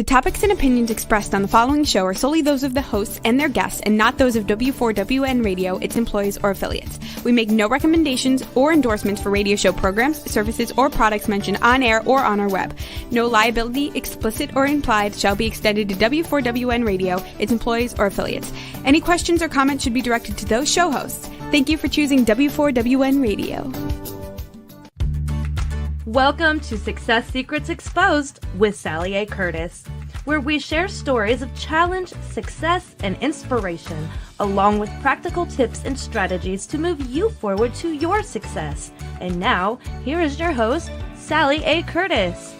topics and opinions expressed on the following show are solely those of the hosts and their guests and not those of W4WN Radio, its employees, or affiliates. We make no recommendations or endorsements for radio show programs, services, or products mentioned on air or on our web. No liability, explicit or implied, shall be extended to W4WN Radio, its employees, or affiliates. Any questions or comments should be directed to those show hosts. Thank you for choosing W4WN Radio. Welcome to Success Secrets Exposed with Sally A. Curtis, where we share stories of challenge, success, and inspiration, along with practical tips and strategies to move you forward to your success. And now, here is your host, Sally A. Curtis.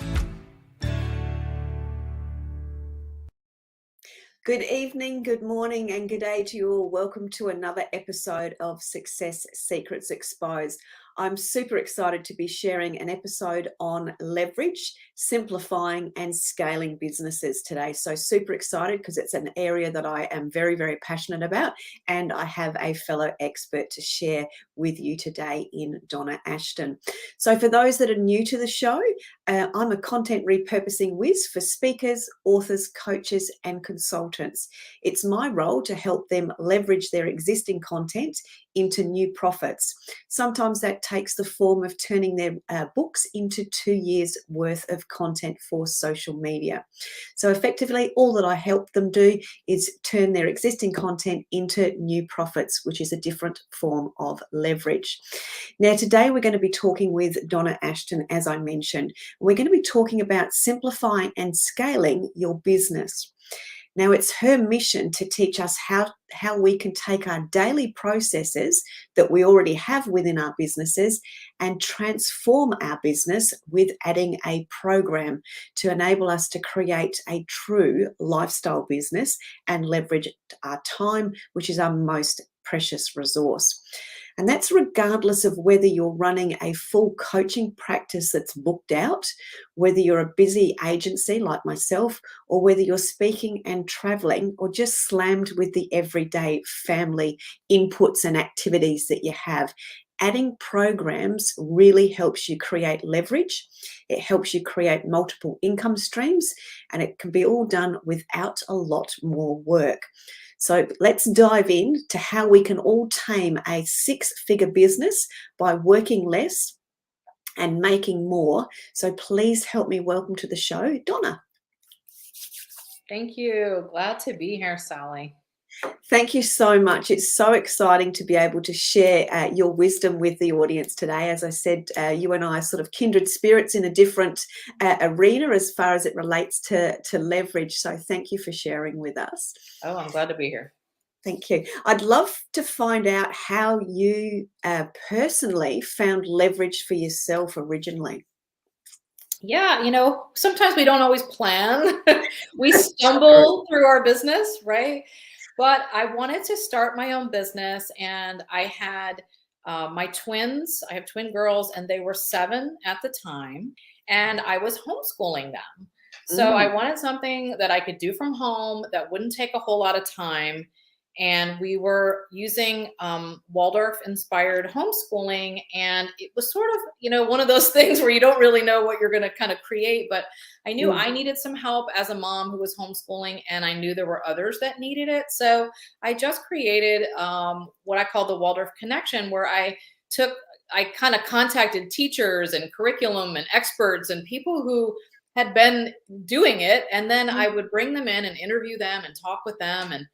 Good evening, good morning, and good day to you all. Welcome to another episode of Success Secrets Exposed. I'm super excited to be sharing an episode on leverage, simplifying and scaling businesses today. So super excited because it's an area that I am very, very passionate about, and I have a fellow expert to share with you today in Donna Ashton. So for those that are new to the show, I'm a content repurposing whiz for speakers, authors, coaches, and consultants. It's my role to help them leverage their existing content into new profits. Sometimes that takes the form of turning their books into 2 years worth of content for social media. So effectively, all that I help them do is turn their existing content into new profits, which is a different form of leverage. Now, today we're going to be talking with Donna Ashton, as I mentioned. We're going to be talking about simplifying and scaling your business. Now, it's her mission to teach us how we can take our daily processes that we already have within our businesses and transform our business with adding a program to enable us to create a true lifestyle business and leverage our time, which is our most precious resource. And that's regardless of whether you're running a full coaching practice that's booked out, whether you're a busy agency like myself, or whether you're speaking and traveling, or just slammed with the everyday family inputs and activities that you have. Adding programs really helps you create leverage. It helps you create multiple income streams, and it can be all done without a lot more work. So let's dive in to how we can all tame a six-figure business by working less and making more. So please help me welcome to the show, Donna. Thank you. Glad to be here, Sally. Thank you so much. It's so exciting to be able to share your wisdom with the audience today. As I said, you and I are sort of kindred spirits in a different arena as far as it relates to leverage. So thank you for sharing with us. Oh, I'm glad to be here. Thank you. I'd love to find out how you personally found leverage for yourself originally. Yeah, sometimes we don't always plan. We stumble through our business, right? But I wanted to start my own business, and I had my twins. I have twin girls, and they were 7 at the time, and I was homeschooling them. So I wanted something that I could do from home that wouldn't take a whole lot of time. And we were using Waldorf-inspired homeschooling, and it was sort of, one of those things where you don't really know what you're going to kind of create. But I knew I needed some help as a mom who was homeschooling, and I knew there were others that needed it. So I just created what I call the Waldorf Connection, where I kind of contacted teachers and curriculum and experts and people who had been doing it. And then I would bring them in and interview them and talk with them and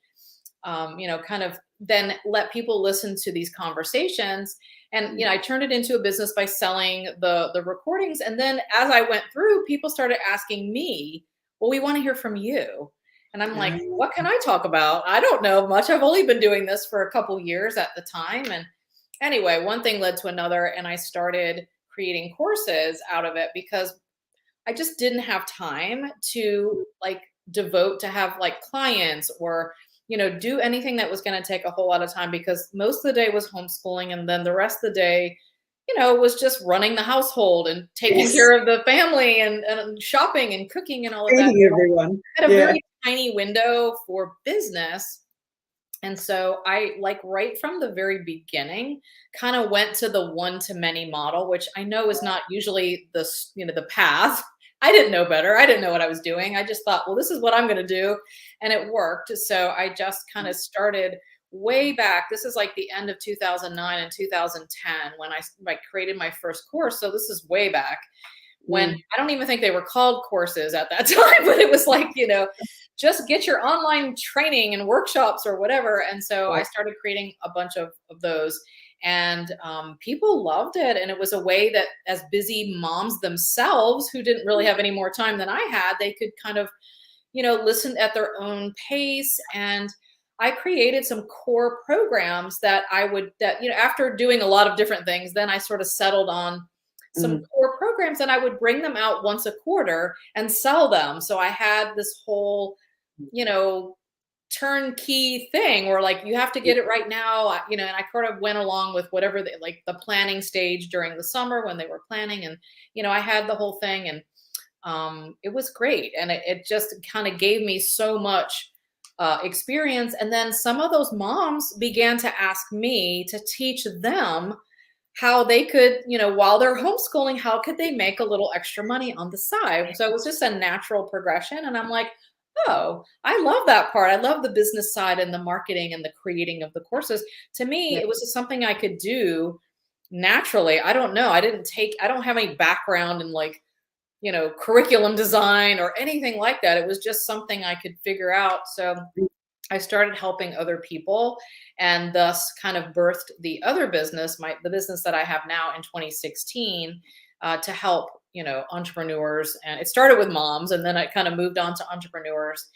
kind of then let people listen to these conversations. And, I turned it into a business by selling the recordings. And then as I went through, people started asking me, well, we want to hear from you. And I'm like, what can I talk about? I don't know much. I've only been doing this for a couple years at the time. And anyway, one thing led to another, and I started creating courses out of it because I just didn't have time to devote to have clients or do anything that was going to take a whole lot of time, because most of the day was homeschooling. And then the rest of the day, was just running the household and taking care of the family and shopping and cooking and all of that. Everyone. I had a very tiny window for business. And so I right from the very beginning kind of went to the one-to-many model, which I know is not usually the path I didn't know better. I didn't know what I was doing. I just thought, well, this is what I'm going to do. And it worked. So I just kind of started way back. This is like the end of 2009 and 2010 when I created my first course. So this is way back when I don't even think they were called courses at that time, but it was like, just get your online training and workshops or whatever. And so I started creating a bunch of those. And people loved it. And it was a way that as busy moms themselves who didn't really have any more time than I had, they could kind of, listen at their own pace. And I created some core programs that after doing a lot of different things, then I sort of settled on some core programs, and I would bring them out once a quarter and sell them. So I had this whole, turnkey thing where like, you have to get it right now, and I sort of went along with whatever like the planning stage during the summer when they were planning. And, I had the whole thing, and it was great. And it just kind of gave me so much experience. And then some of those moms began to ask me to teach them how they could, while they're homeschooling, how could they make a little extra money on the side? So it was just a natural progression. And I'm like, oh, I love that part. I love the business side and the marketing and the creating of the courses. To me, it was just something I could do naturally. I don't know. I don't have any background in like, curriculum design or anything like that. It was just something I could figure out. So I started helping other people, and thus kind of birthed the other business, the business that I have now in 2016, to help, entrepreneurs. And it started with moms, and then it kind of moved on to entrepreneurs,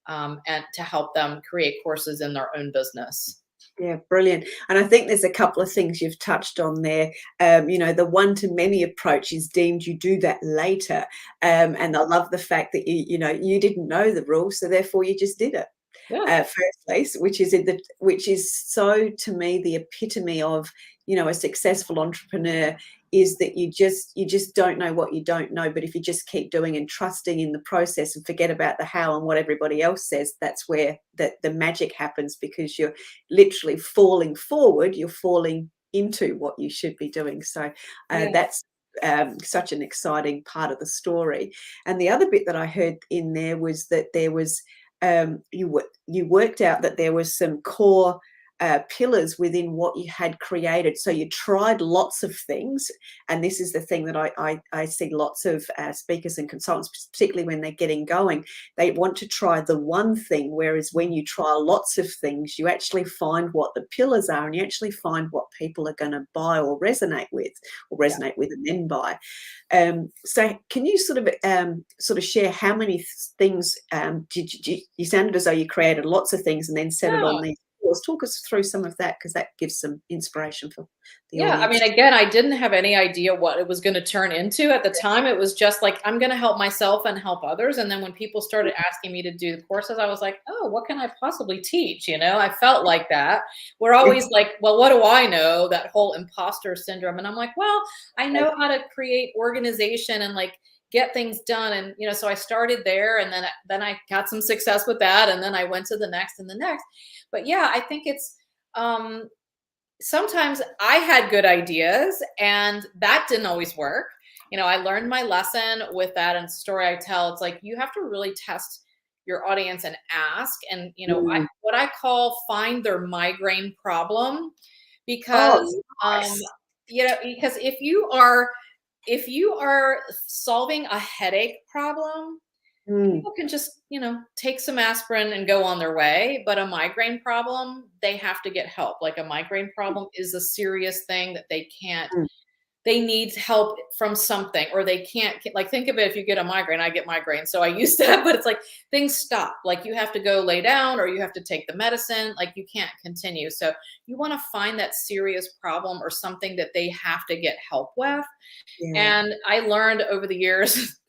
and to help them create courses in their own business. Yeah, brilliant. And I think there's a couple of things you've touched on there. The one-to-many approach is deemed you do that later. And I love the fact that you didn't know the rules, so therefore you just did it. First place, which is so, to me, the epitome of a successful entrepreneur, is that you just don't know what you don't know. But if you just keep doing and trusting in the process and forget about the how and what everybody else says, that's where the magic happens, because you're literally falling forward, you're falling into what you should be doing. So that's such an exciting part of the story. And the other bit that I heard in there was that there was you worked out that there was some core pillars within what you had created. So you tried lots of things, and this is the thing that I see lots of speakers and consultants, particularly when they're getting going, they want to try the one thing, whereas when you try lots of things, you actually find what the pillars are, and you actually find what people are going to buy or resonate with and then buy. So can you sort of share how many things did you sounded as though you created lots of things and then set it on these. Talk us through some of that, because that gives some inspiration for the audience. I mean, again, I didn't have any idea what it was going to turn into at the time. It was just like, I'm going to help myself and help others. And then when people started asking me to do the courses, I was like, oh, what can I possibly teach? I felt like that. We're always like, well, what do I know? That whole imposter syndrome. And I'm like, well, I know how to create organization and like get things done. And, so I started there, and then I got some success with that. And then I went to the next and the next. But yeah, I think it's, sometimes I had good ideas and that didn't always work. I learned my lesson with that, and story I tell, it's like, you have to really test your audience and ask, and, what I call find their migraine problem, because, because if you are solving a headache problem, people can just, take some aspirin and go on their way. But a migraine problem, they have to get help. Like, a migraine problem is a serious thing that they can't, they need help from something, or they can't, like, think of it, if you get a migraine, I get migraines, so I use that, but it's like things stop. Like, you have to go lay down, or you have to take the medicine, like you can't continue. So you want to find that serious problem or something that they have to get help with. And I learned over the years,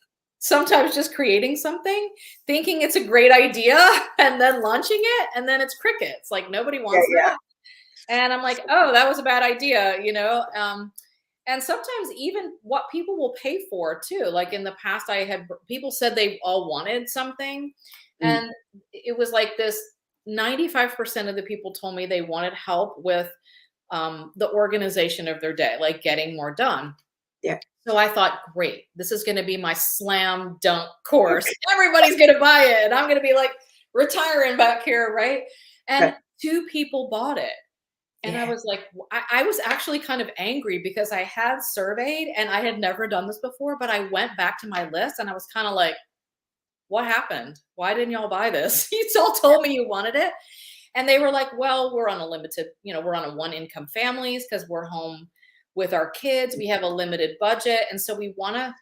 sometimes just creating something, thinking it's a great idea, and then launching it, and then it's crickets. Like, nobody wants that. And I'm like, oh, that was a bad idea, and sometimes even what people will pay for too. Like, in the past, I had people said they all wanted something, and it was like this 95% of the people told me they wanted help with the organization of their day, like getting more done. So I thought, great, this is going to be my slam dunk course. Everybody's going to buy it. And I'm going to be like retiring back here, right? And 2 people bought it. And I was like, I was actually kind of angry because I had surveyed and I had never done this before, but I went back to my list and I was kind of like, what happened? Why didn't y'all buy this? You all told me you wanted it. And they were like, well, we're on a limited, we're on a 1-income families because we're home with our kids. We have a limited budget. And so we want to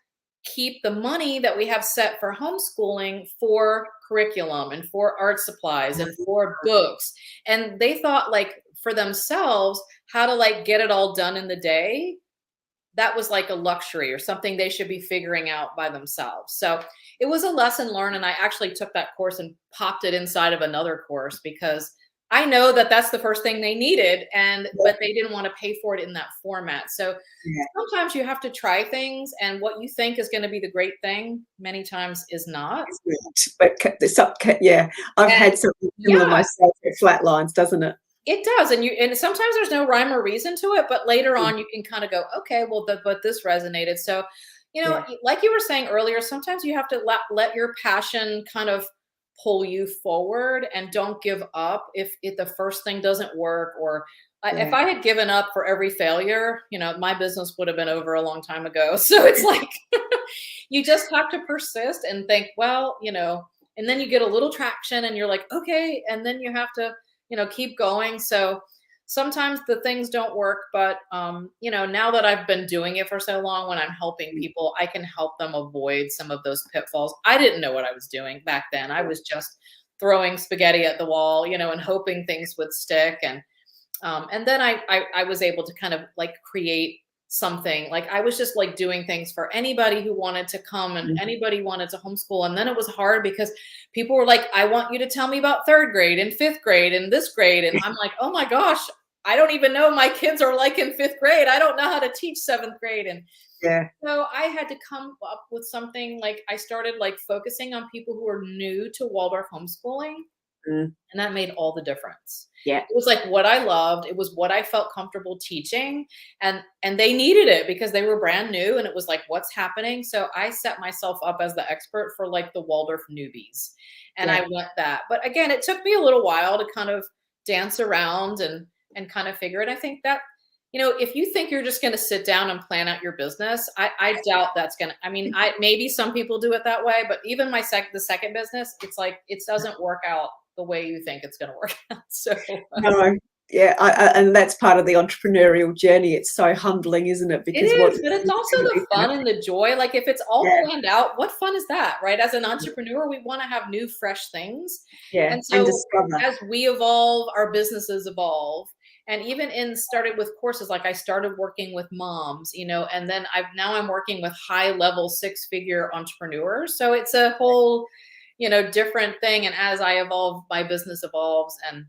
keep the money that we have set for homeschooling for curriculum and for art supplies and for books. And they thought like for themselves, how to like get it all done in the day. That was like a luxury or something they should be figuring out by themselves. So it was a lesson learned. And I actually took that course and popped it inside of another course because I know that that's the first thing they needed, but they didn't want to pay for it in that format. So sometimes you have to try things, and what you think is going to be the great thing many times is not. But I've had something similar myself. It flatlines, doesn't it? It does, and sometimes there's no rhyme or reason to it, but later on you can kind of go, okay, well, but this resonated. So, like you were saying earlier, sometimes you have to let your passion kind of pull you forward and don't give up if the first thing doesn't work. Or if I had given up for every failure, my business would have been over a long time ago. So it's like you just have to persist and think, well, and then you get a little traction and you're like, okay, and then you have to keep going. So sometimes the things don't work, but now that I've been doing it for so long, when I'm helping people, I can help them avoid some of those pitfalls. I didn't know what I was doing back then. I was just throwing spaghetti at the wall, and hoping things would stick. And then I was able to kind of like create something. Like I was just like doing things for anybody who wanted to come and anybody wanted to homeschool. And then it was hard because people were like, I want you to tell me about 3rd grade and 5th grade and this grade. And I'm like, oh my gosh, I don't even know my kids are like in 5th grade. I don't know how to teach 7th grade. And so I had to come up with something. Like I started like focusing on people who are new to Waldorf homeschooling. And that made all the difference. It was like what I loved. It was what I felt comfortable teaching. And they needed it because they were brand new. And it was like, what's happening? So I set myself up as the expert for like the Waldorf newbies. And I went that. But again, it took me a little while to kind of dance around and kind of figure it. I think that, if you think you're just going to sit down and plan out your business, I doubt that's going to, maybe some people do it that way, but even the second business, it's like, it doesn't work out the way you think it's going to work out. So no, and that's part of the entrepreneurial journey. It's so humbling, isn't it? Because but it's also the fun and the joy. Like if it's all planned out, what fun is that, right? As an entrepreneur, we want to have new, fresh things. And so as we evolve, our businesses evolve. And even started with courses, like I started working with moms, and then I'm working with high level 6-figure entrepreneurs. So it's a whole, different thing. And as I evolve, my business evolves, and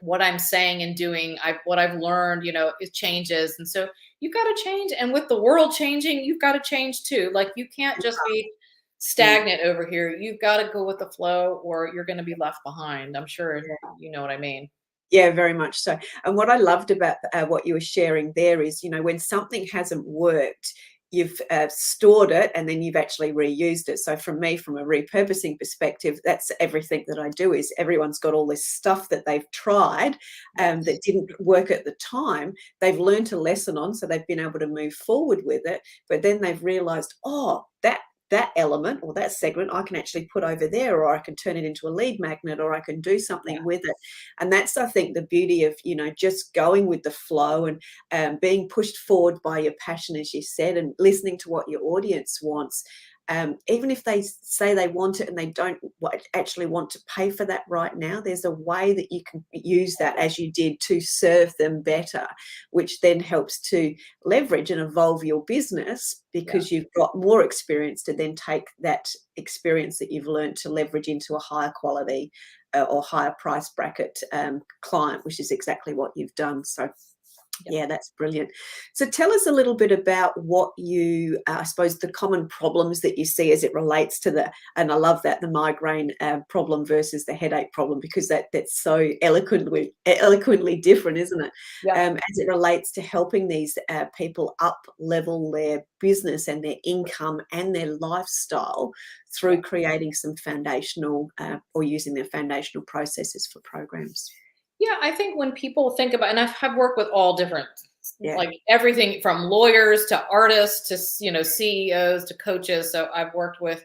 what I'm saying and doing, what I've learned, it changes. And so you've got to change. And with the world changing, you've got to change too. Like you can't just be stagnant over here. You've got to go with the flow or you're going to be left behind. I'm sure you know what I mean. Yeah, very much so. And what I loved about what you were sharing there is, when something hasn't worked, you've stored it and then you've actually reused it. So from a repurposing perspective, that's everything that I do. Is everyone's got all this stuff that they've tried that didn't work at the time. They've learned a lesson on, so they've been able to move forward with it. But then they've realized, that element or that segment I can actually put over there, or I can turn it into a lead magnet, or I can do something with it. And that's, I think, the beauty of, just going with the flow and being pushed forward by your passion, as you said, and listening to what your audience wants. Even if they say they want it and they don't actually want to pay for that right now, there's a way that you can use that, as you did, to serve them better, which then helps to leverage and evolve your business because you've got more experience to then take that experience that you've learned to leverage into a higher quality or higher price bracket client, which is exactly what you've done. So Yeah, that's brilliant. So tell us a little bit about what you, I suppose, the common problems that you see as it relates to and I love that, the migraine problem versus the headache problem, because that's so eloquently different, isn't it? Yeah. As it relates to helping these people up level their business and their income and their lifestyle through creating some foundational or using their foundational processes for programs. Yeah, I think when people think about, and I've worked with all different, Yeah. like everything from lawyers to artists to, CEOs to coaches. So I've worked with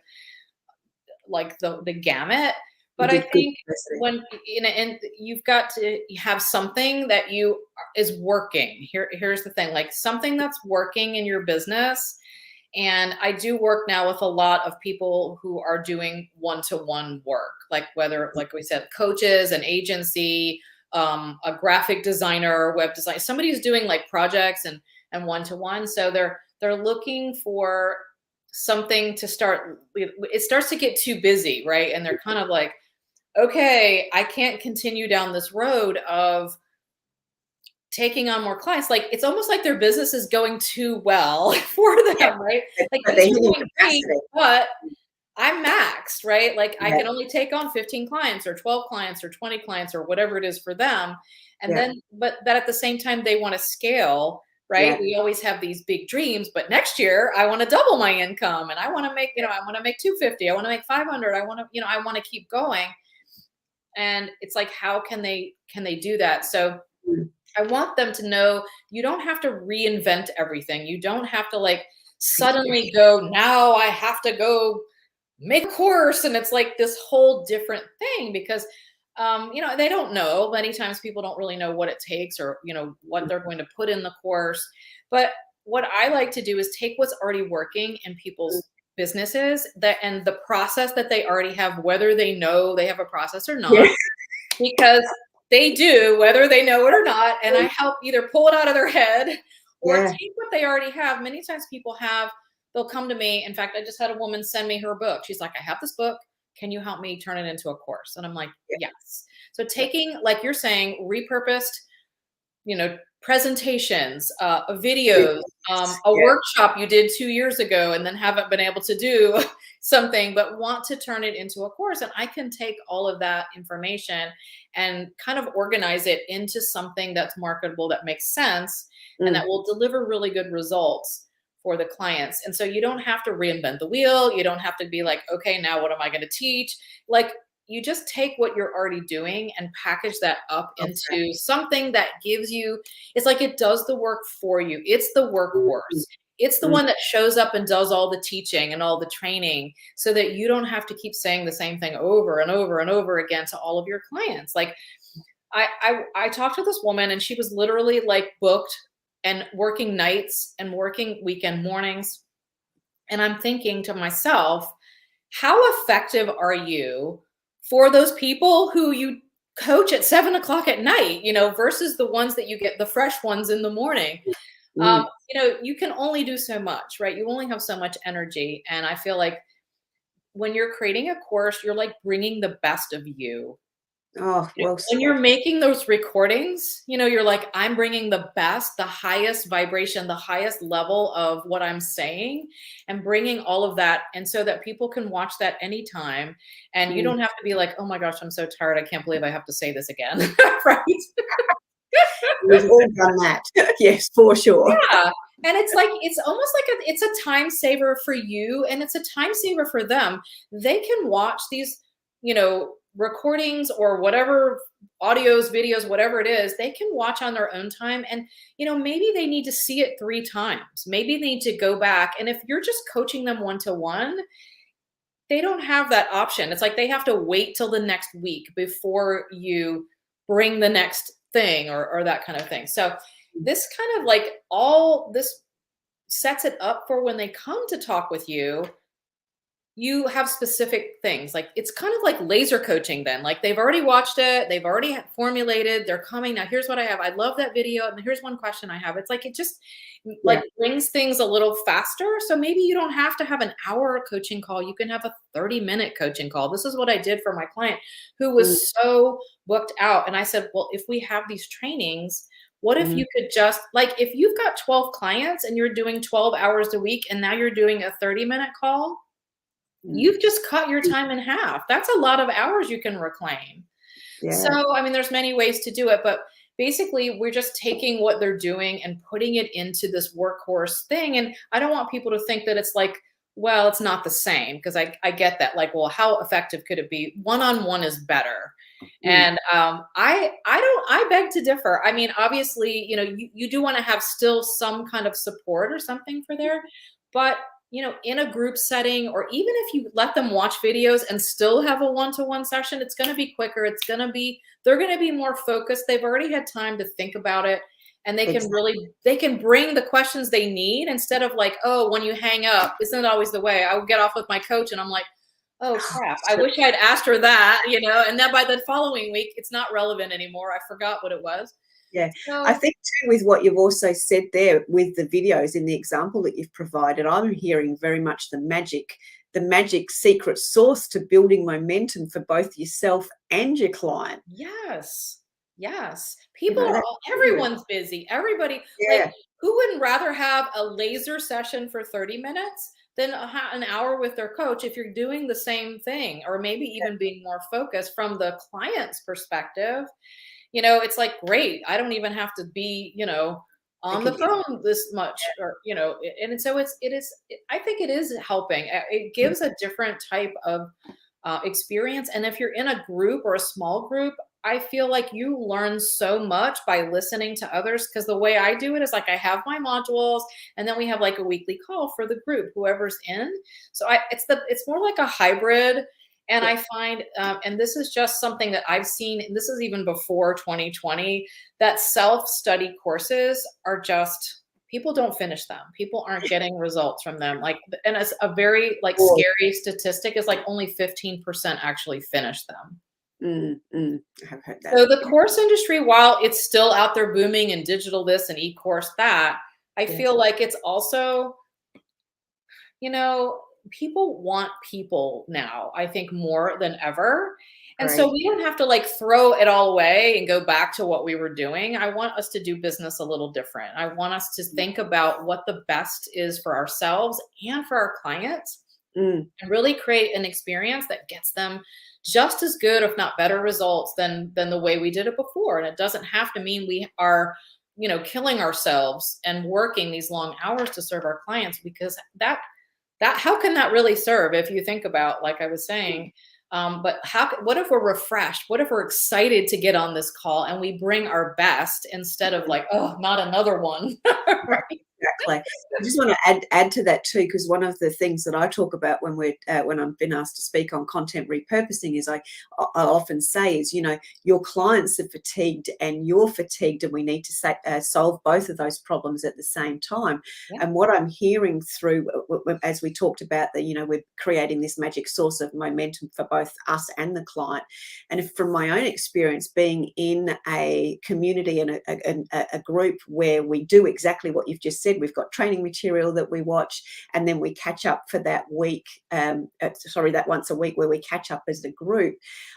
like the gamut. But I You did good think listening. when, and you've got to have something that is working. Here's the thing, like something that's working in your business. And I do work now with a lot of people who are doing one-to-one work, like whether, like we said, coaches, an agency, a graphic designer, web design, somebody who's doing like projects and one-to-one. So they're looking for something to start. It starts to get too busy, right? And they're kind of like, okay, I can't continue down this road of taking on more clients. Like it's almost like their business is going too well for them, right? Like But these they're are hitting going great, capacity. but I'm maxed, right? Like I Yeah. can only take on 15 clients or 12 clients or 20 clients or whatever it is for them. And Yeah. then, but that at the same time, they want to scale, right? Yeah. We always have these big dreams, but next year I want to double my income and I want to make, I want to make 250, I want to make 500, I want to, I want to keep going. And it's like, how can they do that? So Mm. I want them to know you don't have to reinvent everything. You don't have to like suddenly go, now I have to go make a course. And it's like this whole different thing because, they don't know. Many times people don't really know what it takes or, what they're going to put in the course. But what I like to do is take what's already working in people's businesses and the process that they already have, whether they know they have a process or not, Yeah. because they do, whether they know it or not. And I help either pull it out of their head or Yeah. take what they already have. Many times they'll come to me. In fact, I just had a woman send me her book. She's like, I have this book. Can you help me turn it into a course? And I'm like, yes. So taking, like you're saying, repurposed, presentations, videos, a workshop you did 2 years ago and then haven't been able to do something, but want to turn it into a course. And I can take all of that information and kind of organize it into something that's marketable, that makes sense, and that will deliver really good results for the clients. And so you don't have to reinvent the wheel. You don't have to be like, okay, now what am I going to teach? Like, you just take what you're already doing and package that up into something that gives you, it's like it does the work for you. It's the workhorse. It's the one that shows up and does all the teaching and all the training so that you don't have to keep saying the same thing over and over and over again to all of your clients. Like I talked to this woman and she was literally like booked and working nights and working weekend mornings. And I'm thinking to myself, how effective are you for those people who you coach at 7 o'clock at night, versus the ones that you get, the fresh ones in the morning? You can only do so much, right? You only have so much energy. And I feel like when you're creating a course, you're like bringing the best of you. Oh, well When said. you're making those recordings, you're like, I'm bringing the best, the highest vibration, the highest level of what I'm saying and bringing all of that. And so that people can watch that anytime. And you don't have to be like, oh my gosh, I'm so tired. I can't believe I have to say this again. Right? We've all done that. Yes, for sure. Yeah. And it's like, it's almost like it's a time saver for you and it's a time saver for them. They can watch these, recordings or whatever, audios, videos, whatever it is, they can watch on their own time. And, maybe they need to see it 3 times. Maybe they need to go back. And if you're just coaching them one-to-one, they don't have that option. It's like they have to wait till the next week before you bring the next thing or that kind of thing. So this kind of like all this sets it up for when they come to talk with you, you have specific things. Like it's kind of like laser coaching then. Like they've already watched it, they've already formulated, they're coming, now here's what I have. I love that video. And here's one question I have. It's like, it just like brings things a little faster. So maybe you don't have to have an hour coaching call. You can have a 30-minute coaching call. This is what I did for my client who was so booked out. And I said, well, if we have these trainings, What if you could just, like, if you've got 12 clients and you're doing 12 hours a week and now you're doing a 30-minute call, you've just cut your time in half. That's a lot of hours you can reclaim. Yeah. So, I mean, there's many ways to do it, but basically we're just taking what they're doing and putting it into this workhorse thing. And I don't want people to think that it's like, well, it's not the same, because I get that. Like, well, how effective could it be? One-on-one is better. And I beg to differ. I mean, obviously, you do want to have still some kind of support or something for there, but in a group setting, or even if you let them watch videos and still have a one-to-one session, it's going to be quicker. They're going to be more focused. They've already had time to think about it, and they can bring the questions they need, instead of like, oh, when you hang up, isn't it always the way? I would get off with my coach and I'm like, oh crap, I wish I'd asked her that, and then by the following week, it's not relevant anymore. I forgot what it was. Yeah, So, I think too, with what you've also said there with the videos in the example that you've provided, I'm hearing very much the magic secret sauce to building momentum for both yourself and your client. yes. That's Everyone's busy. Everybody, Yeah. like, who wouldn't rather have a laser session for 30 minutes than an hour with their coach if you're doing the same thing, or maybe even being more focused from the client's perspective? It's like, great, I don't even have to be, on the phone this much, or, and so I think it is helping. It gives a different type of experience. And if you're in a group or a small group, I feel like you learn so much by listening to others, because the way I do it is like, I have my modules, and then we have like a weekly call for the group, whoever's in. So it's more like a hybrid. And I find, and this is just something that I've seen, and this is even before 2020, that self-study courses are just, people don't finish them. People aren't getting results from them. Like, and it's a very scary statistic is like only 15% actually finish them. I have heard that. So the course industry, while it's still out there booming in digital this and e-course that, I feel like it's also, people want people now, I think, more than ever. And so we don't have to like throw it all away and go back to what we were doing. I want us to do business a little different. I want us to think about what the best is for ourselves and for our clients, and really create an experience that gets them just as good, if not better, results than the way we did it before. And it doesn't have to mean we are, killing ourselves and working these long hours to serve our clients, because that how can that really serve, if you think about, like I was saying, but what if we're refreshed? What if we're excited to get on this call and we bring our best, instead of like, oh, not another one. Right? Exactly. I just want to add to that too, because one of the things that I talk about when I've been asked to speak on content repurposing is I often say is, your clients are fatigued and you're fatigued, and we need to solve both of those problems at the same time. Yeah. And what I'm hearing through, as we talked about, that we're creating this magic source of momentum for both us and the client. And if, from my own experience, being in a community and a group where we do exactly what you've just said, we've got training material that we watch, and then we catch up for that week, that once a week where we catch up as a group.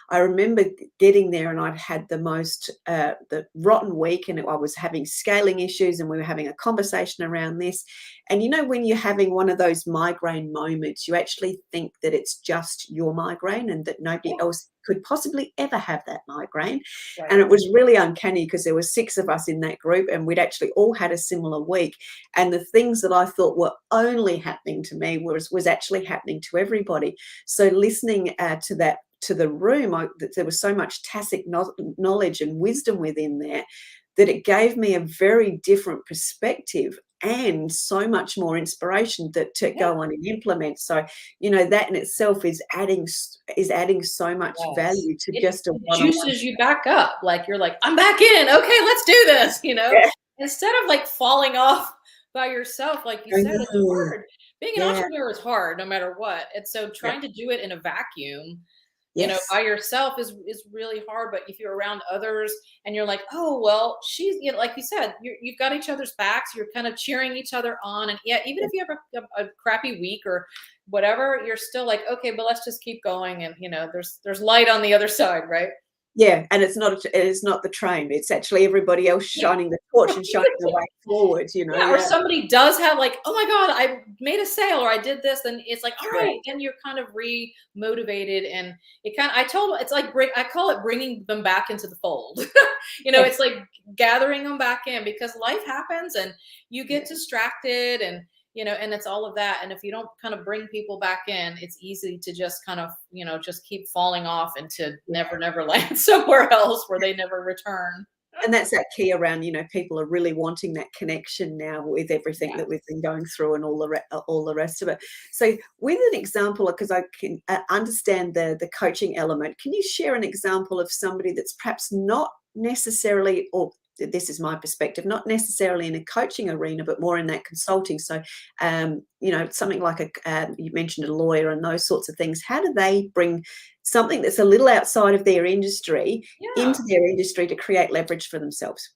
I remember getting there and I'd had the rotten week, and I was having scaling issues, and we were having a conversation around this. And when you're having one of those migraine moments, you actually think that it's just your migraine and that nobody else could possibly ever have that migraine. Right. And it was really uncanny, because there were 6 of us in that group, and we'd actually all had a similar week. And the things that I thought were only happening to me was actually happening to everybody. So listening to the room, there was so much tacit knowledge and wisdom within there, that it gave me a very different perspective and so much more inspiration to go on and implement. So, that in itself is adding so much value to just a one-on-one. It juices you back up. Like, you're like, I'm back in. Okay, let's do this, instead of like falling off by yourself. Like you said, it's hard. Being an entrepreneur is hard no matter what. And so trying to do it in a vacuum, by yourself is really hard. But if you're around others and you're like, oh, well, she's, like you said, you've got each other's backs, you're kind of cheering each other on. And even if you have a crappy week or whatever, you're still like, okay, but let's just keep going. And, there's light on the other side, right? Yeah, and it's not the train. It's actually everybody else shining the torch and shining the way forward, you know. Yeah, or somebody does have like, oh my God, I made a sale or I did this, and it's like, all right, then you're kind of re-motivated, and it kind of, it's like I call it bringing them back into the fold. It's like gathering them back in, because life happens and you get distracted, and and it's all of that. And if you don't kind of bring people back in, it's easy to just kind of, just keep falling off into never land somewhere else where they never return. And that's that key around, people are really wanting that connection now with everything that we've been going through and all the rest of it. So with an example, because I can understand the coaching element, can you share an example of somebody that's perhaps not necessarily, or this is my perspective, not necessarily in a coaching arena, but more in that consulting. So, something like you mentioned a lawyer and those sorts of things. How do they bring something that's a little outside of their industry into their industry to create leverage for themselves?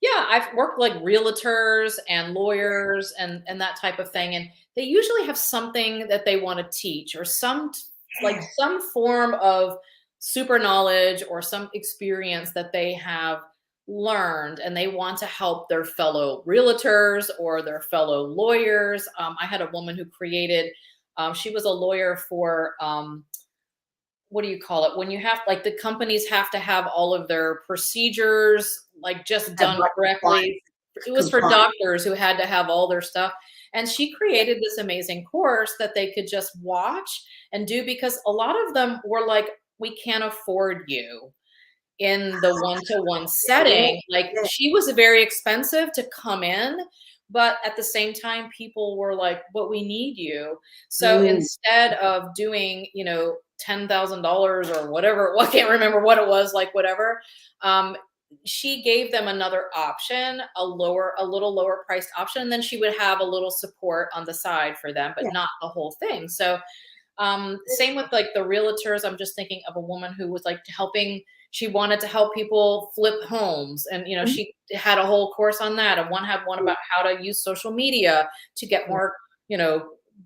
Yeah, I've worked like realtors and lawyers and that type of thing. And they usually have something that they want to teach, or some form of super knowledge or some experience that they have learned, and they want to help their fellow realtors or their fellow lawyers. I had a woman who created, she was a lawyer for, what do you call it? When you have, like, the companies have to have all of their procedures, like, just done correctly. It was for doctors who had to have all their stuff. And she created this amazing course that they could just watch and do, because a lot of them were like, we can't afford you in the one-to-one setting. Like, she was very expensive to come in, but at the same time, people were like, but we need you. So instead of doing, $10,000 or whatever, I can't remember what it was, like whatever, she gave them another option, a little lower priced option. And then she would have a little support on the side for them, but not the whole thing. So same with like the realtors. I'm just thinking of a woman who was like she wanted to help people flip homes. And, she had a whole course on that. And one about how to use social media to get more,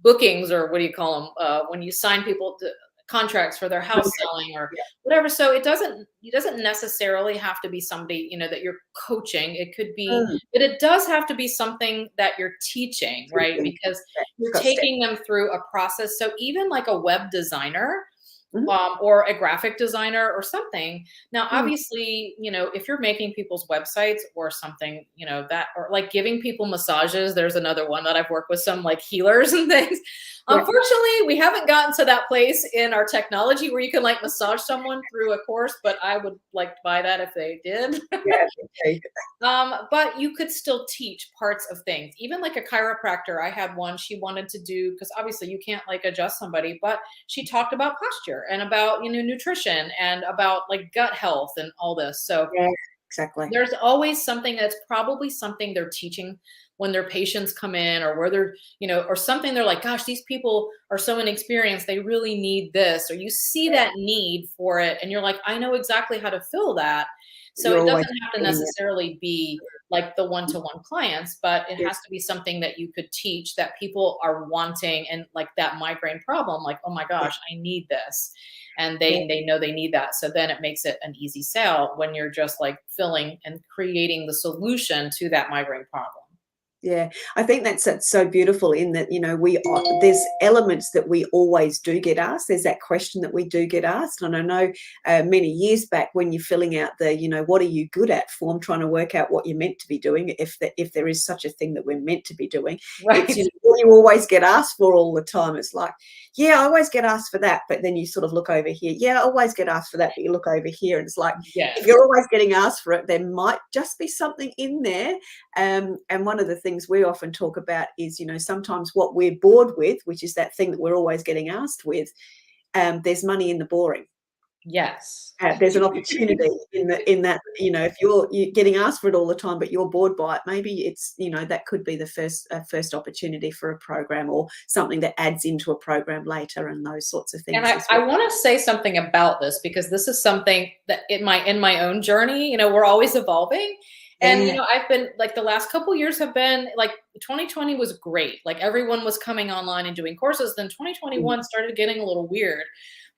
bookings, or what do you call them? When you sign people to contracts for their house selling or whatever. So it doesn't necessarily have to be somebody, that you're coaching. It could be, but it does have to be something that you're teaching, right? Because you're taking them through a process. So even like a web designer, or a graphic designer or something. Now, obviously, if you're making people's websites or something, that, or like giving people massages, there's another one that I've worked with, some like healers and things. Unfortunately, we haven't gotten to that place in our technology where you can like massage someone through a course, but I would like to buy that if they did. But you could still teach parts of things. Even like a chiropractor, I had one, she wanted to do, because obviously you can't like adjust somebody, but she talked about posture and about, nutrition and about like gut health and all this. So exactly. There's always something that's probably something they're teaching when their patients come in, or where they're, or something they're like, gosh, these people are so inexperienced, they really need this, or you see that need for it. And you're like, I know exactly how to fill that. So it doesn't have to necessarily be like the one-to-one clients, but it has to be something that you could teach that people are wanting. And like that migraine problem, like, oh my gosh, I need this. And they know they need that. So then it makes it an easy sale when you're just like filling and creating the solution to that migraine problem. Yeah, I think that's so beautiful in that, there's elements that we always do get asked. There's that question that we do get asked. And I know many years back when you're filling out the, what are you good at form, trying to work out what you're meant to be doing, if there is such a thing that we're meant to be doing. Right. It's, what you always get asked for all the time. It's like, yeah, I always get asked for that. But then you sort of look over here. Yeah, I always get asked for that. But you look over here and it's like, if you're always getting asked for it, there might just be something in there. And one of the things we often talk about is, sometimes what we're bored with, which is that thing that we're always getting asked with, there's money in the boring. Yes. There's an opportunity in that, if you're getting asked for it all the time, but you're bored by it, maybe it's, that could be the first opportunity for a program, or something that adds into a program later, and those sorts of things. And I want to say something about this, because this is something that in my own journey, we're always evolving. And, Yeah. I've been like the last couple years have been like 2020 was great. Like everyone was coming online and doing courses. Then 2021 started getting a little weird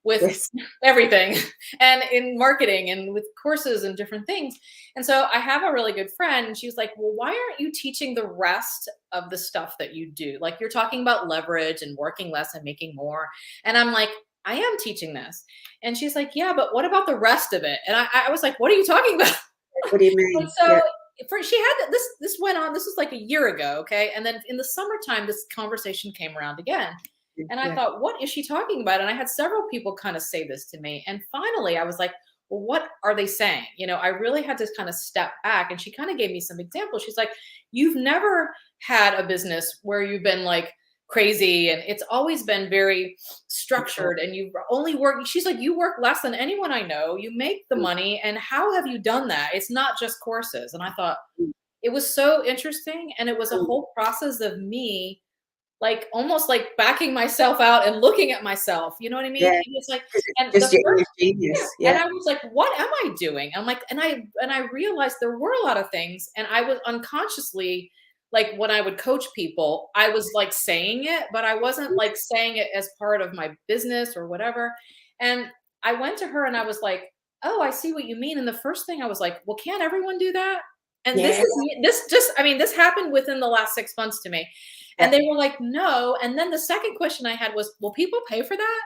with Yes. everything and in marketing and with courses and different things. And so I have a really good friend and she was like, well, why aren't you teaching the rest of the stuff that you do? Like you're talking about leverage and working less and making more. And I'm like, I am teaching this. And she's like, yeah, but what about the rest of it? And I was like, what are you talking about? What do you And mean? so Yeah. she had this went on, this was like a year ago. Okay. And then in the summertime, this conversation came around again. And I thought, what is she talking about? And I had several people kind of say this to me. And finally I was like, well, what are they saying? I really had to kind of step back. And she kind of gave me some examples. She's like, you've never had a business where you've been like crazy and it's always been very structured and you only work. She's like, you work less than anyone I know. You make the money. And how have you done that? It's not just courses. And I thought it was so interesting. And it was a whole process of me like almost like backing myself out and looking at myself. You know what I mean? Yeah. And it's like, and Just the your first, genius. and Yeah. I was like, what am I doing? I'm like, and I realized there were a lot of things, and I was unconsciously like when I would coach people, I was like saying it, but I wasn't like saying it as part of my business or whatever. And I went to her and I was like, oh, I see what you mean. And the first thing I was like, well, can't everyone do that? And Yeah. this happened within the last 6 months to me. And they were like, no. And then the second question I had was, will people pay for that?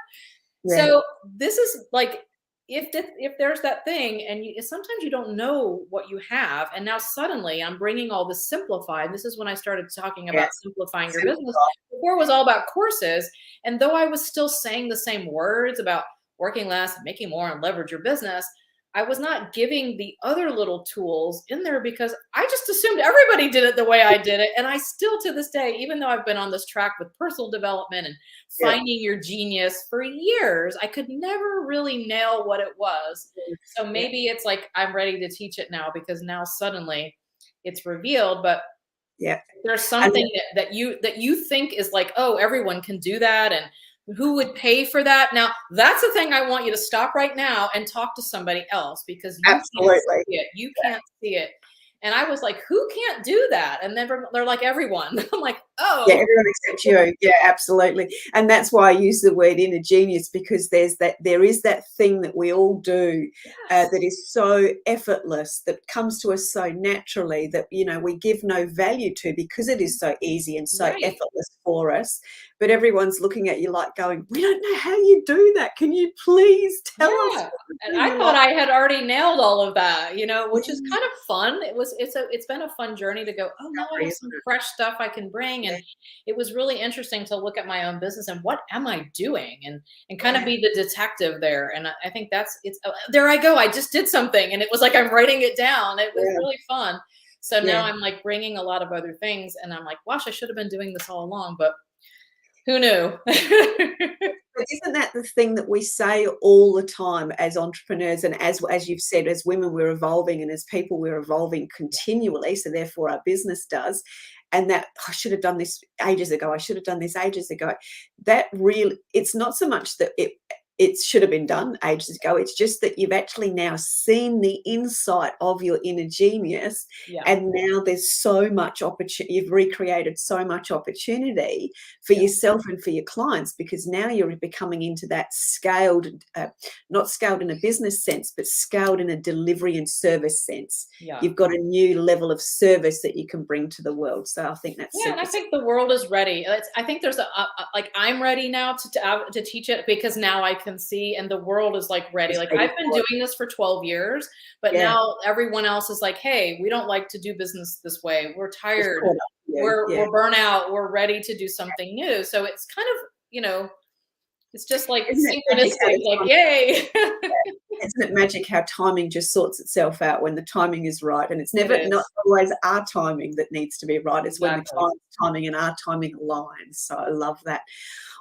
Yeah. So this is like, if there's that thing and sometimes you don't know what you have. And now suddenly I'm bringing all this simplified. This is when I started talking about simplifying your business. Before it was all about courses. And though I was still saying the same words about working less and making more and leverage your business, I was not giving the other little tools in there because I just assumed everybody did it the way I did it. And I still, to this day, even though I've been on this track with personal development and finding your genius for years, I could never really nail what it was. So maybe it's like, I'm ready to teach it now because now suddenly it's revealed. But there's something that you think is like, oh, everyone can do that. And who would pay for that? Now, that's the thing I want you to stop right now and talk to somebody else because you can't see it. You can't see it. And I was like, who can't do that? And then they're like, everyone. I'm like, oh. Yeah, everyone except you. Yeah, absolutely. And that's why I use the word inner genius, because there is that thing that we all do that is so effortless, that comes to us so naturally that, we give no value to because it is so easy and so effortless for us. But everyone's looking at you like going, we don't know how you do that. Can you please tell us? And I thought I had already nailed all of that, which is kind of fun. It's been a fun journey to go, oh, now I have some fresh stuff I can bring. And it was really interesting to look at my own business and what am I doing and kind of be the detective there. And I think there I go. I just did something. And it was like, I'm writing it down. It was really fun. So now I'm like bringing a lot of other things and I'm like, gosh, I should have been doing this all along, but who knew? But isn't that the thing that we say all the time as entrepreneurs, and as you've said, as women, we're evolving, and as people, we're evolving continually. So therefore our business does. And that I should have done this ages ago. I should have done this ages ago. That really, it's not so much that it should have been done ages ago. It's just that you've actually now seen the insight of your inner genius. And now there's so much opportunity. You've recreated so much opportunity for yourself and for your clients, because now you're becoming into that scaled, not scaled in a business sense, but scaled in a delivery and service sense. You've got a new level of service that you can bring to the world. So I think that's and I think the world is ready. I think there's like I'm ready now to teach it because now I can see, and the world is like ready. Like I've been doing this for 12 years, but now everyone else is like, hey, we don't like to do business this way. We're tired. We're burnt out. We're ready to do something new. So it's kind of, it's just like synchronistic, like yay. Isn't it magic how timing just sorts itself out when the timing is right? And it's not always our timing that needs to be right. It's when the client's timing and our timing aligns. So I love that.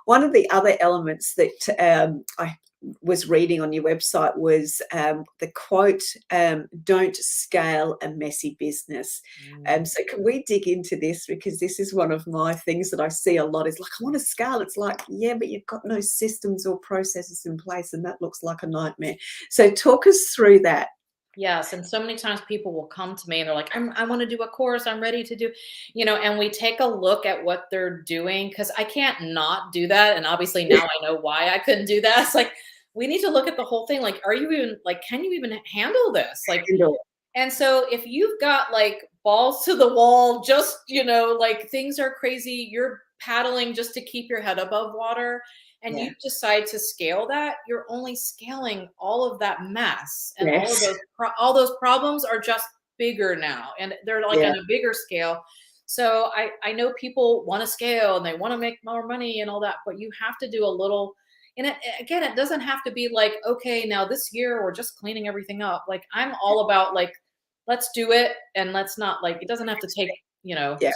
One of the other elements that I was reading on your website was the quote, don't scale a messy business. So can we dig into this? Because this is one of my things that I see a lot is like, I want to scale. It's like, yeah, but you've got no systems or processes in place and that looks like a nightmare. So talk us through that. Yes, and so many times people will come to me and they're like, I want to do a course. I'm ready to do, and we take a look at what they're doing because I can't not do that. And obviously now I know why I couldn't do that. It's like, we need to look at the whole thing. Like, are you even like, can you even handle this? Like, and so if you've got like balls to the wall, just, like things are crazy, you're paddling just to keep your head above water, and you decide to scale that, you're only scaling all of that mess, and all those problems are just bigger now, and they're like on a bigger scale. So I know people want to scale and they want to make more money and all that, but you have to do a little. And again, it doesn't have to be like, okay, now this year we're just cleaning everything up. Like, I'm all about like, let's do it, and let's not, like, it doesn't have to take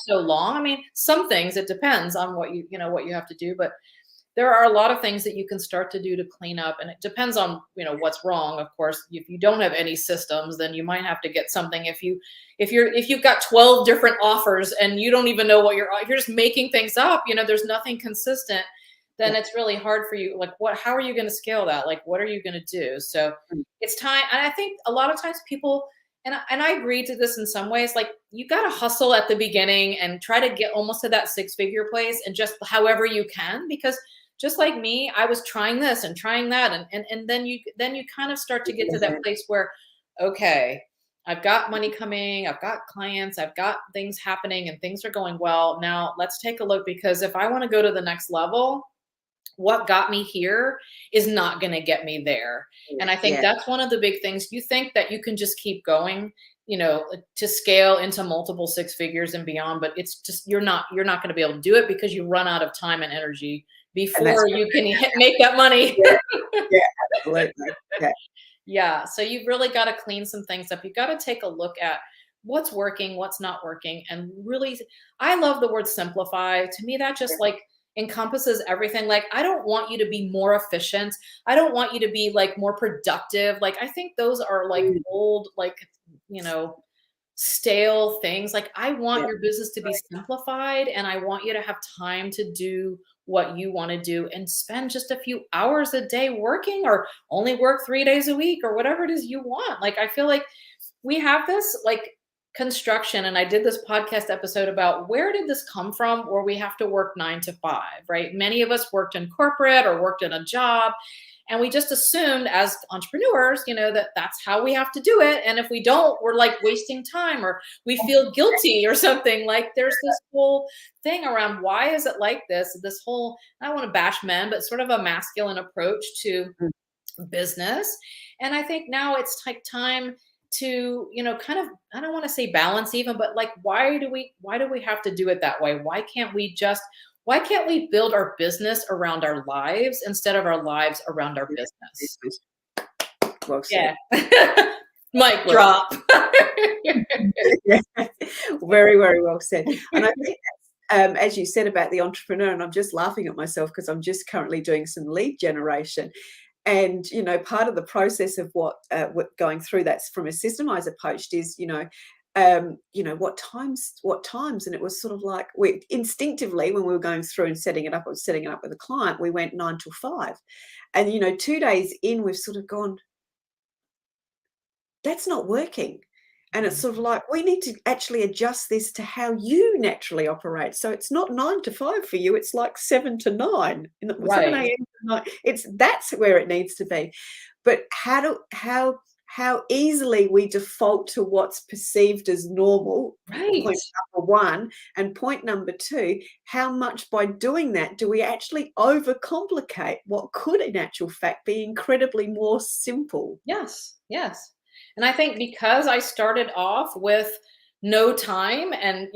so long. I mean, some things, it depends on what what you have to do, but there are a lot of things that you can start to do to clean up, and it depends on what's wrong. Of course, if you don't have any systems, then you might have to get something. If you've got 12 different offers and you don't even know what you're just making things up, there's nothing consistent, then it's really hard for you. Like, how are you going to scale that? Like, what are you going to do? So it's time. And I think a lot of times people, and I agree to this in some ways, like, you got to hustle at the beginning and try to get almost to that 6-figure place, and just however you can, because just like me, I was trying this and trying that. And then you kind of start to get to that place where, okay, I've got money coming, I've got clients, I've got things happening, and things are going well. Now let's take a look, because if I want to go to the next level, what got me here is not going to get me there. And I think that's one of the big things. You think that you can just keep going, to scale into multiple 6 figures and beyond, but it's just, you're not going to be able to do it, because you run out of time and energy before you can make that money. Absolutely. Yeah. So you've really got to clean some things up. You got to take a look at what's working, what's not working. And really, I love the word simplify. To me, that just like encompasses everything. Like, I don't want you to be more efficient. I don't want you to be like more productive. Like, I think those are like old, like, stale things. Like, I want your business to be simplified, and I want you to have time to do what you want to do, and spend just a few hours a day working, or only work 3 days a week, or whatever it is you want. Like, I feel like we have this like construction, and I did this podcast episode about where did this come from, where we have to work 9 to 5, right? Many of us worked in corporate or worked in a job, and we just assumed as entrepreneurs, that that's how we have to do it. And if we don't, we're like wasting time, or we feel guilty or something. Like, there's this whole thing around, why is it like this? This whole, I don't want to bash men, but sort of a masculine approach to business. And I think now it's like time to, kind of, I don't want to say balance even, but like, why do we have to do it that way? Why can't we build our business around our lives instead of our lives around our business? Well said. Yeah. Mic drop. Very, very well said. And I think, as you said about the entrepreneur, and I'm just laughing at myself because I'm just currently doing some lead generation. And, part of the process of what going through that's from a systemized approach is, what times, and it was sort of like, we instinctively, when we were going through and setting it up with a client, we went 9 till 5, and 2 days in, we've sort of gone, that's not working. And it's sort of like, we need to actually adjust this to how you naturally operate. So it's not 9 to 5 for you. It's like 7 to 9, 7 a.m. to 9. That's where it needs to be. But how easily we default to what's perceived as normal. Right. Point number one. And point number two, how much by doing that do we actually overcomplicate what could in actual fact be incredibly more simple? Yes. Yes. And I think because I started off with no time, and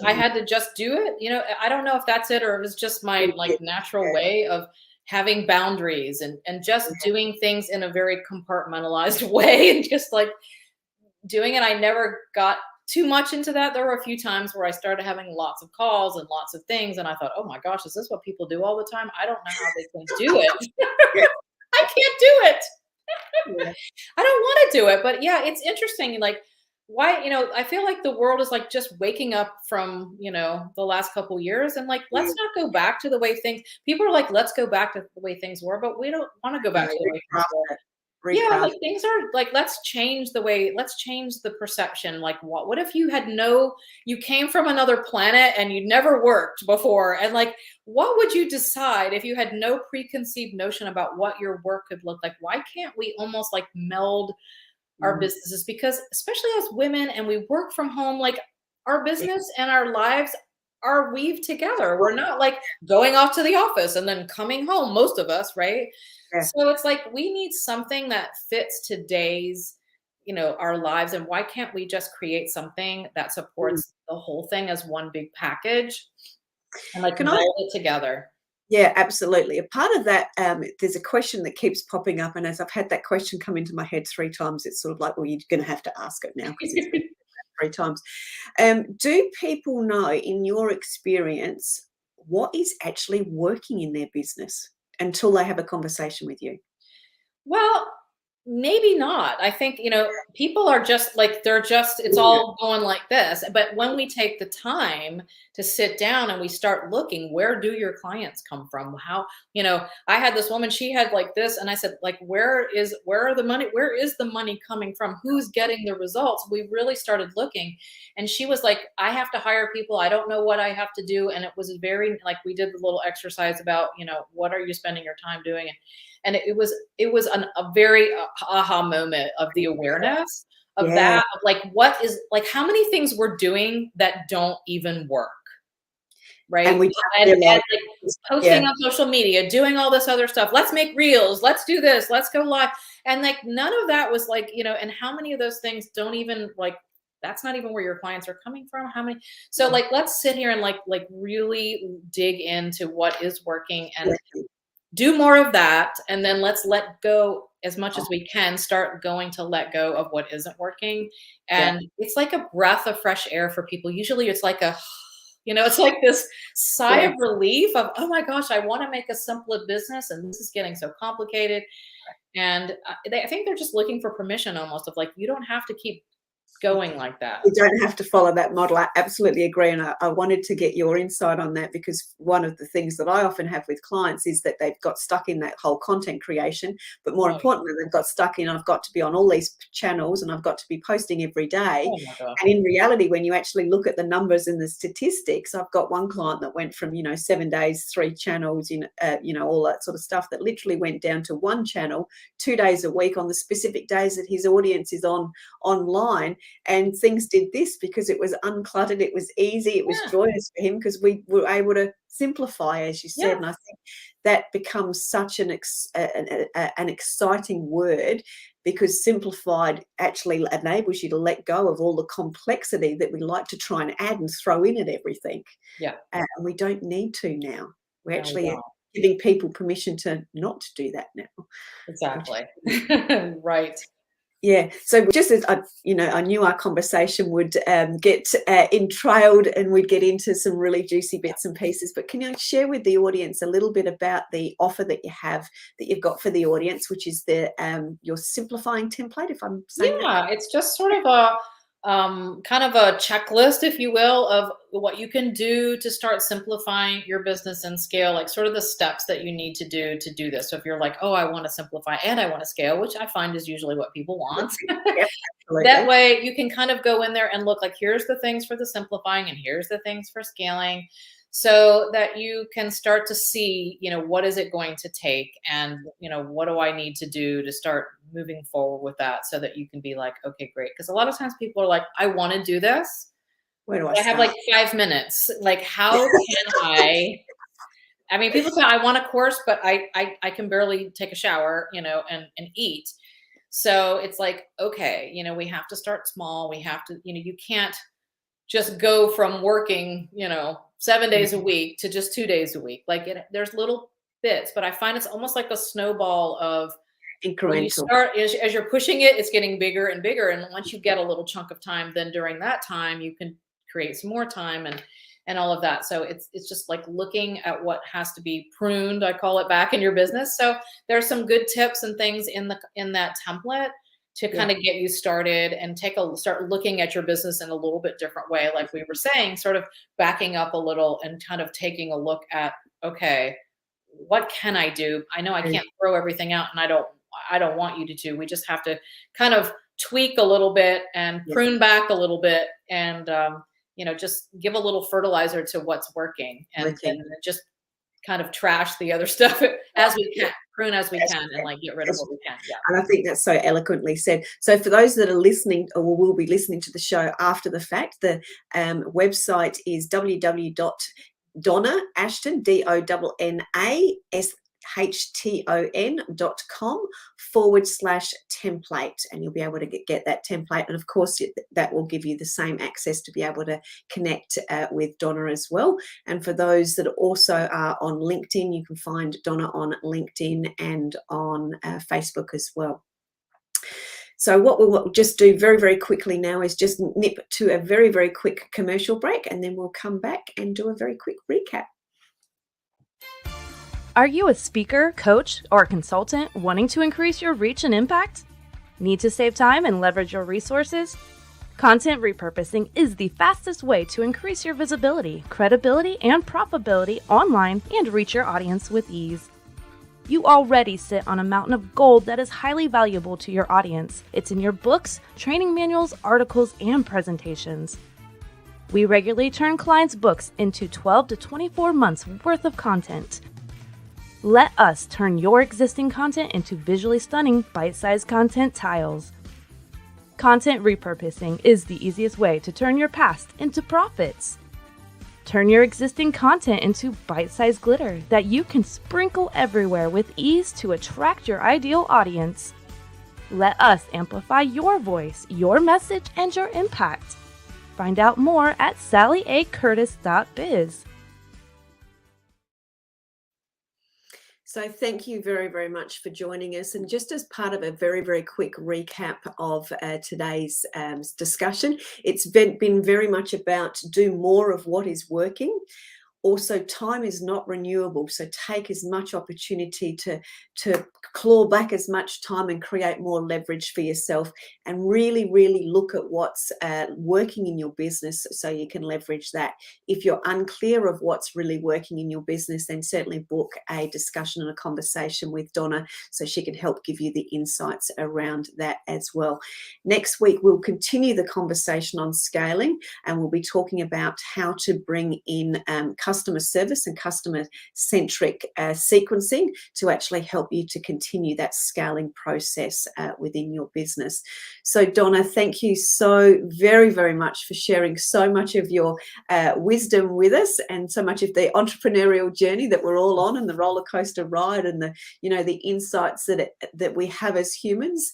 I had to just do it. I don't know if that's it, or it was just my like natural way of having boundaries and just doing things in a very compartmentalized way, and just like doing it. I never got too much into that. There were a few times where I started having lots of calls and lots of things, and I thought, oh my gosh, is this what people do all the time? I don't know how they can do it. I can't do it. I don't want to do it, but yeah, it's interesting. Like, why, I feel like the world is like just waking up from, the last couple of years, and like, let's not go back to the way things, people are like, let's go back to the way things were, but we don't want to go back to the way things were. Yeah, recraft. like things are like, let's change the perception. Like, what if you came from another planet and you never worked before? And like, what would you decide if you had no preconceived notion about what your work could look like? Why can't we almost like meld our Mm, businesses? Because especially as women and we work from home, like our yeah. business and our lives are weaved together. We're not like going off to the office and then coming home, most of us, right? Yeah. So it's like we need something that fits today's, our lives. And why can't we just create something that Mm. supports the whole thing as one big package and like Can I meld it together? Yeah, absolutely. A part of that, there's a question that keeps popping up, and as I've had that question come into my head 3 times, it's sort of like, well, you're gonna have to ask it now because it's been 3 times. Do people know, in your experience, what is actually working in their business until they have a conversation with you? Well, maybe not. I think, people are just like, it's Yeah. all going like this. But when we take the time to sit down and we start looking, where do your clients come from? I had this woman, she had like this, and I said, like, where is the money coming from? Who's getting the results? We really started looking. And she was like, I have to hire people. I don't know what I have to do. And it was very like, we did the little exercise about, what are you spending your time doing? And it was a very aha moment of the awareness of Yeah, that, of like, what is like, how many things we're doing that don't even work, and right? we don't And realise like yeah, posting on social media, doing all this other stuff. Let's make reels. Let's do this. Let's go live. And like, none of that was like, and how many of those things don't even like, that's not even where your clients are coming from. How many? So like, let's sit here and like really dig into what is working and yeah. do more of that, and then let's let go as much as we can, start going to let go of what isn't working. Yeah, And it's like a breath of fresh air for people. Usually it's like it's like this sigh yeah. of relief of, oh my gosh, I want to make a simpler business and this is getting so complicated. And I think they're just looking for permission, almost, of like, you don't have to keep going like that. You don't have to follow that model. I absolutely agree. And I wanted to get your insight on that, because one of the things that I often have with clients is that they've got stuck in that whole content creation. But more Right. importantly, they've got stuck in, I've got to be on all these channels and I've got to be posting every day. Oh my gosh. And in reality, when you actually look at the numbers and the statistics, I've got one client that went from, 7 days, 3 channels, all that sort of stuff, that literally went down to 1 channel, 2 days a week on the specific days that his audience is online. And things did this because it was uncluttered, it was easy, it was Yeah. joyous for him, because we were able to simplify, as you said. Yeah. And I think that becomes such an exciting word, because simplified actually enables you to let go of all the complexity that we like to try and add and throw in at everything. Yeah. And we don't need to now. We No, we actually are don't. giving people permission to not do that now. Exactly. Right. Yeah. So just as I knew our conversation would get entrailed and we'd get into some really juicy bits and pieces. But can you share with the audience a little bit about the offer that you've got for the audience, which is your simplifying template, if I'm saying that? Yeah, it's just sort of a kind of a checklist, if you will, of what you can do to start simplifying your business and scale, like sort of the steps that you need to do this. So if you're like, oh, I want to simplify and I want to scale, which I find is usually what people want. Yeah, That absolutely. way you can kind of go in there and look like, here's the things for the simplifying and here's the things for scaling, so that you can start to see, what is it going to take, and, what do I need to do to start moving forward with that, so that you can be like, okay, great. Because a lot of times people are like, I want to do this, Where do I but I have like start? 5 minutes. Like, how can I mean, people say I want a course, but I can barely take a shower, and eat. So it's like, okay, we have to start small. We have to, you can't just go from working, 7 days a week to just 2 days a week. Like, there's little bits, but I find it's almost like a snowball of, when you Incremental. start, as you're pushing it, it's getting bigger and bigger. And once you get a little chunk of time, then during that time, you can create some more time and all of that. So it's just like looking at what has to be pruned, I call it, back in your business. So there's some good tips and things in that template to kind Yeah. of get you started and start looking at your business in a little bit different way. Like we were saying, sort of backing up a little and kind of taking a look at, okay, what can I do? I know I can't throw everything out, and I don't don't want you to do. We just have to kind of tweak a little bit and prune back a little bit, and just give a little fertilizer to what's working, and just kind of trash the other stuff as we can, prune as we can, and like get rid of what we can. Yeah. And I think that's so eloquently said. So for those that are listening or will be listening to the show after the fact, the website is www.Donna Ashton, DonnaHashton.com/template, and you'll be able to get that template. And of course, that will give you the same access to be able to connect with Donna as well. And for those that also are on LinkedIn, you can find Donna on LinkedIn and on Facebook as well. So what we'll just do very, very quickly now is just nip to a very, very quick commercial break, and then we'll come back and do a very quick recap. Are you a speaker, coach, or consultant wanting to increase your reach and impact? Need to save time and leverage your resources? Content repurposing is the fastest way to increase your visibility, credibility, and profitability online and reach your audience with ease. You already sit on a mountain of gold that is highly valuable to your audience. It's in your books, training manuals, articles, and presentations. We regularly turn clients' books into 12 to 24 months worth of content. Let us turn your existing content into visually stunning, bite-sized content tiles. Content repurposing is the easiest way to turn your past into profits. Turn your existing content into bite-sized glitter that you can sprinkle everywhere with ease to attract your ideal audience. Let us amplify your voice, your message, and your impact. Find out more at sallyacurtis.biz. So thank you very, very much for joining us. And just as part of a very, very quick recap of today's discussion, it's been very much about do more of what is working. Also, time is not renewable, so take as much opportunity to claw back as much time and create more leverage for yourself, and really, really look at what's working in your business so you can leverage that. If you're unclear of what's really working in your business, then certainly book a discussion and a conversation with Donna so she can help give you the insights around that as well. Next week, we'll continue the conversation on scaling, and we'll be talking about how to bring in customer service and customer-centric sequencing to actually help you to continue that scaling process within your business. So Donna, thank you so very, very much for sharing so much of your wisdom with us, and so much of the entrepreneurial journey that we're all on, and the roller coaster ride, and the insights that we have as humans,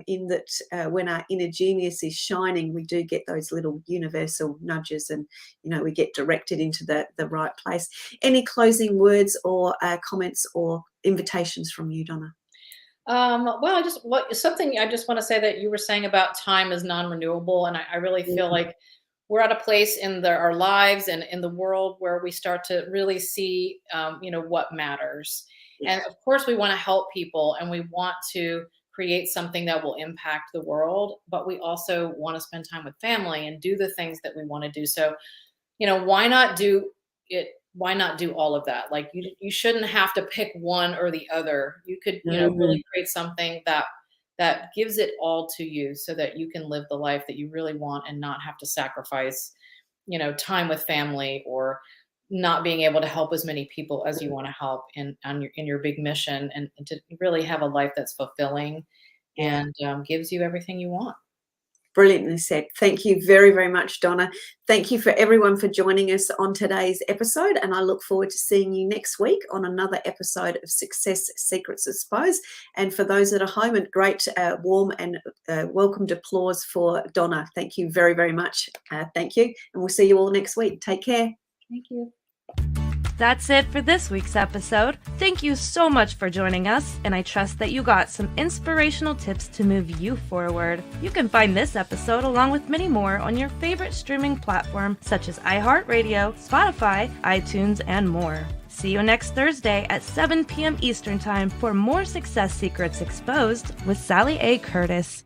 in that when our inner genius is shining, we do get those little universal nudges, and we get directed into the right place. Any closing words or comments or invitations from you, Donna? Something I just want to say that you were saying about time is non-renewable, and I really feel like we're at a place in our lives and in the world where we start to really see, what matters. Yeah. And of course, we want to help people, and we want to create something that will impact the world, but we also want to spend time with family and do the things that we want to do. So, why not do it? Why not do all of that? Like you shouldn't have to pick one or the other. You could, really create something that gives it all to you so that you can live the life that you really want and not have to sacrifice, time with family, or not being able to help as many people as you want to help in your big mission, and to really have a life that's fulfilling and gives you everything you want. Brilliantly said. Thank you very, very much, Donna. Thank you for everyone for joining us on today's episode, and I look forward to seeing you next week on another episode of Success Secrets Exposed. And for those that are home, a great warm and welcomed applause for Donna. Thank you very, very much. Thank you, and we'll see you all next week. Take care. Thank you. That's it for this week's episode. Thank you so much for joining us, and I trust that you got some inspirational tips to move you forward. You can find this episode along with many more on your favorite streaming platform such as iHeartRadio, Spotify, iTunes, and more. See you next Thursday at 7 p.m. Eastern Time for more Success Secrets Exposed with Sally A. Curtis.